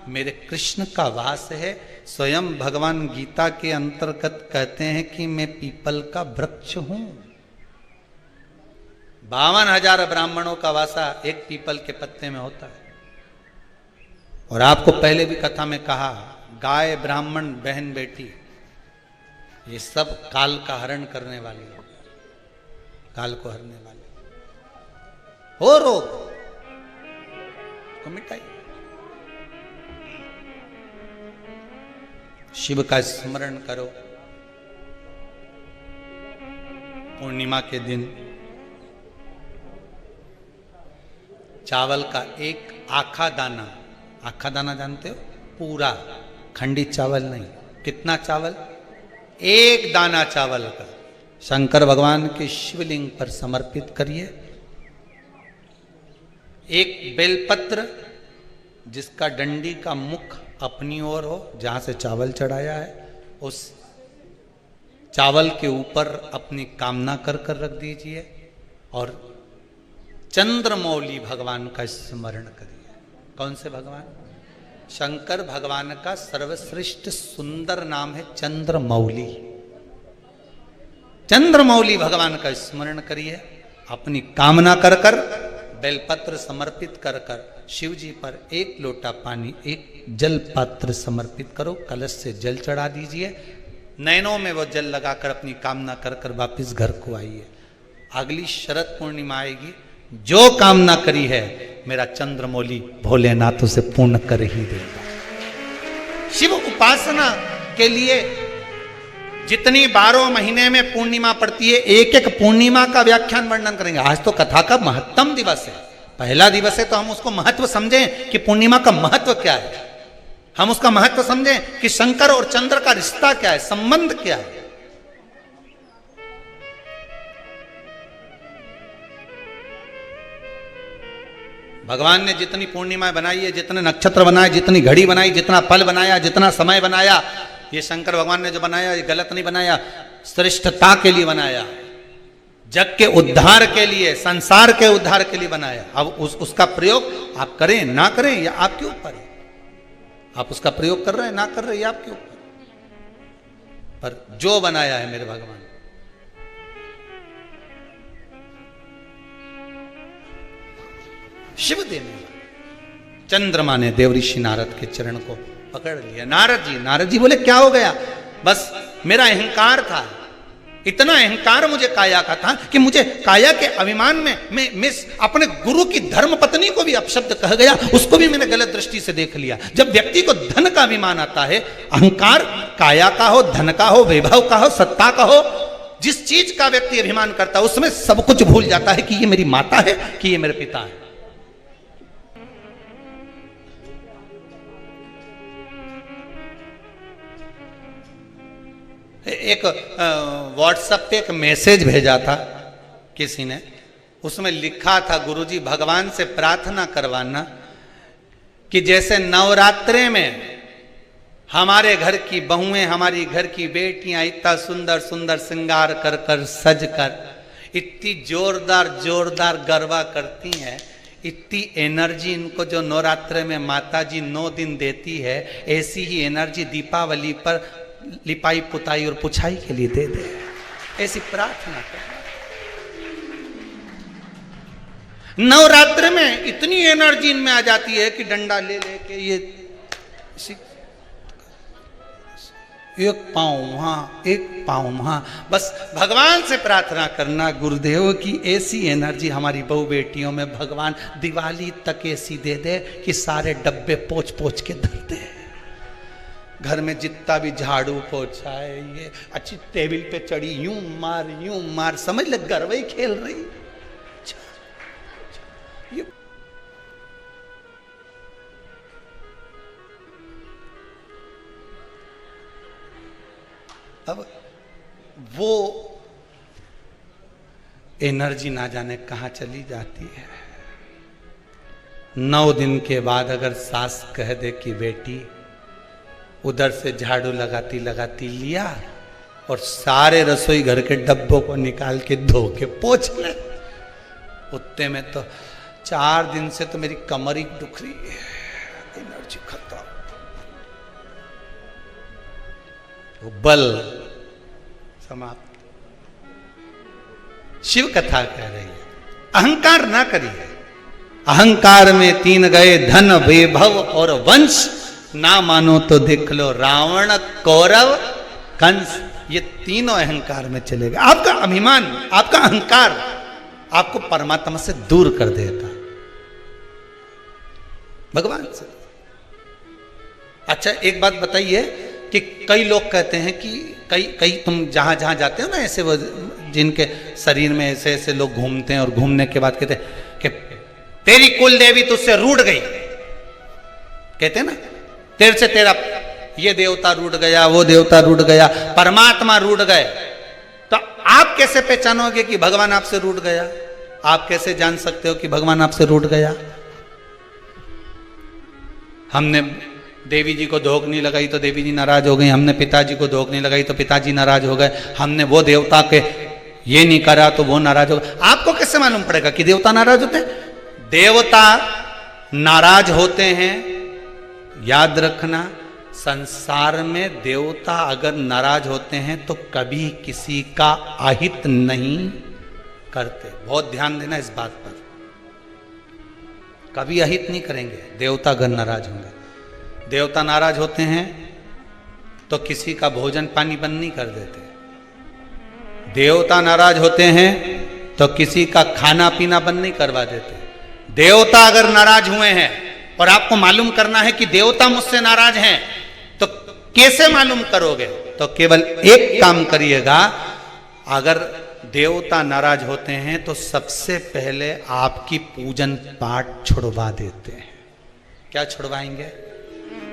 मेरे कृष्ण का वास है। स्वयं भगवान गीता के अंतर्गत कहते हैं कि मैं पीपल का वृक्ष हूं। 52,000 ब्राह्मणों का वासा एक पीपल के पत्ते में होता है। और आपको पहले भी कथा में कहा, गाय, ब्राह्मण, बहन, बेटी, ये सब काल का हरण करने वाले हो, काल को हरने वाले हो। रोग को मिटाइए, शिव का स्मरण करो। पूर्णिमा के दिन चावल का एक आखा दाना, आखा दाना जानते हो, पूरा खंडित चावल नहीं, कितना चावल, एक दाना चावल का शंकर भगवान के शिवलिंग पर समर्पित करिए। एक बेलपत्र जिसका डंडी का मुख अपनी ओर हो, जहां से चावल चढ़ाया है, उस चावल के ऊपर अपनी कामना कर कर रख दीजिए और चंद्रमौली भगवान का स्मरण करिए। कौन से भगवान? शंकर भगवान का सर्वश्रेष्ठ सुंदर नाम है चंद्रमौली। चंद्रमौली भगवान का स्मरण करिए, अपनी कामना कर कर बेलपत्र समर्पित कर कर शिव जी पर एक लोटा पानी, एक जल पात्र समर्पित करो, कलश से जल चढ़ा दीजिए, नैनों में वो जल लगाकर अपनी कामना कर कर वापिस घर को आइए। अगली शरद पूर्णिमा आएगी, जो कामना करी है मेरा चंद्रमौली भोलेनाथ उसे पूर्ण कर ही देगा। शिव उपासना के लिए जितनी 12 महीने में पूर्णिमा पड़ती है, एक एक पूर्णिमा का व्याख्यान वर्णन करेंगे। आज तो कथा का महत्तम दिवस है, पहला दिवस है, तो हम उसको महत्व समझें कि पूर्णिमा का महत्व क्या है, हम उसका महत्व समझें कि शंकर और चंद्र का रिश्ता क्या है, संबंध क्या है। भगवान ने जितनी पूर्णिमा बनाई है, जितने नक्षत्र बनाए, जितनी घड़ी बनाई, जितना पल बनाया, जितना समय बनाया, ये शंकर भगवान ने जो बनाया ये गलत नहीं बनाया, श्रेष्ठता के लिए बनाया, जग के उद्धार के लिए, संसार के उद्धार के लिए बनाया। अब उसका प्रयोग आप करें ना करें या आपके ऊपर है। आप उसका प्रयोग कर रहे हैं ना कर रहे हैं, ये आपके ऊपर, पर जो बनाया है मेरे भगवान, शिव देने वाला। चंद्रमा ने देवऋषि नारद के चरण को पकड़ लिया। नारद जी बोले क्या हो गया? बस मेरा अहंकार था, इतना अहंकार मुझे काया का था कि मुझे काया के अभिमान में मैं अपने गुरु की धर्म पत्नी को भी अपशब्द कह गया, उसको भी मैंने गलत दृष्टि से देख लिया। जब व्यक्ति को धन का अभिमान आता है, अहंकार काया का हो, धन का हो, वैभव का हो, सत्ता का हो, जिस चीज का व्यक्ति अभिमान करता है उसमें सब कुछ भूल जाता है कि ये मेरी माता है कि ये मेरे पिता है। एक व्हाट्सएप पे एक मैसेज भेजा था किसी ने, उसमें लिखा था गुरुजी भगवान से प्रार्थना करवाना कि जैसे नवरात्रे में हमारे घर की बहुएं, हमारी घर की बेटियां इतना सुंदर सुंदर श्रृंगार कर कर सज कर इतनी जोरदार जोरदार गरबा करती हैं, इतनी एनर्जी इनको जो नवरात्रे में माता जी 9 दिन देती है, ऐसी ही एनर्जी दीपावली पर लिपाई पुताई और पुछाई के लिए दे दे, ऐसी प्रार्थना कर। नवरात्र में इतनी एनर्जी इनमें आ जाती है कि डंडा ले लेके ये एक पाँव वहां एक पाँव वहां, बस भगवान से प्रार्थना करना गुरुदेव की ऐसी एनर्जी हमारी बहू बेटियों में भगवान दिवाली तक ऐसी दे दे कि सारे डब्बे पोंछ पोंछ के धर दे। घर में जितना भी झाड़ू पोछा है, ये अच्छी टेबल पे चढ़ी यूं मार समझ ले गरबा ही खेल रही। ये अब वो एनर्जी ना जाने कहां चली जाती है। 9 दिन के बाद अगर सास कह दे कि बेटी उधर से झाड़ू लगाती लगाती लिया और सारे रसोई घर के डब्बों को निकाल के धो के पोंछ ले, उतने में तो 4 दिन से तो मेरी कमर ही दुख रही है, एनर्जी खत्म। वो बल समाप्त। शिव कथा कह रही है अहंकार ना करिए। अहंकार में 3 गए धन वैभव और वंश, ना मानो तो देख लो रावण कौरव कंस, ये तीनों अहंकार में चलेगा। आपका अभिमान, आपका अहंकार आपको परमात्मा से दूर कर देगा, भगवान से। अच्छा एक बात बताइए कि कई लोग कहते हैं कि कई तुम जहां जहां जाते हो ना, ऐसे वो जिनके शरीर में ऐसे ऐसे लोग घूमते हैं और घूमने के बाद कहते हैं कि तेरी कुल देवी तुझसे रूठ गई, कहते हैं ना, तेरे से तेरा ये देवता रूठ गया, वो देवता रूठ गया, परमात्मा रूठ गए। तो आप कैसे पहचानोगे कि भगवान आपसे रूठ गया? आप कैसे जान सकते हो कि भगवान आपसे रूठ गया? हमने देवी जी को धोख नहीं लगाई तो देवी जी नाराज हो गई, हमने पिताजी को धोख नहीं लगाई तो पिताजी नाराज हो गए, हमने वो देवता के ये नहीं करा तो वो नाराज हो गए। आपको कैसे मालूम पड़ेगा कि देवता नाराज होते हैं? देवता नाराज होते हैं, याद रखना, संसार में देवता अगर नाराज होते हैं तो कभी किसी का अहित नहीं करते। बहुत ध्यान देना इस बात पर, कभी अहित नहीं करेंगे देवता अगर नाराज होंगे। देवता नाराज होते हैं तो किसी का भोजन पानी बंद नहीं कर देते। देवता नाराज होते हैं तो किसी का खाना पीना बंद नहीं करवा देते। देवता अगर नाराज हुए हैं और आपको मालूम करना है कि देवता मुझसे नाराज हैं, तो कैसे मालूम करोगे? तो केवल एक काम करिएगा, अगर देवता नाराज होते हैं तो सबसे पहले आपकी पूजन पाठ छुड़वा देते हैं। क्या छुड़वाएंगे?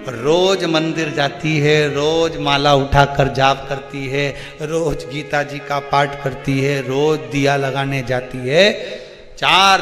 रोज मंदिर जाती है, रोज माला उठाकर जाप करती है, रोज गीता जी का पाठ करती है, रोज दिया लगाने जाती है, 4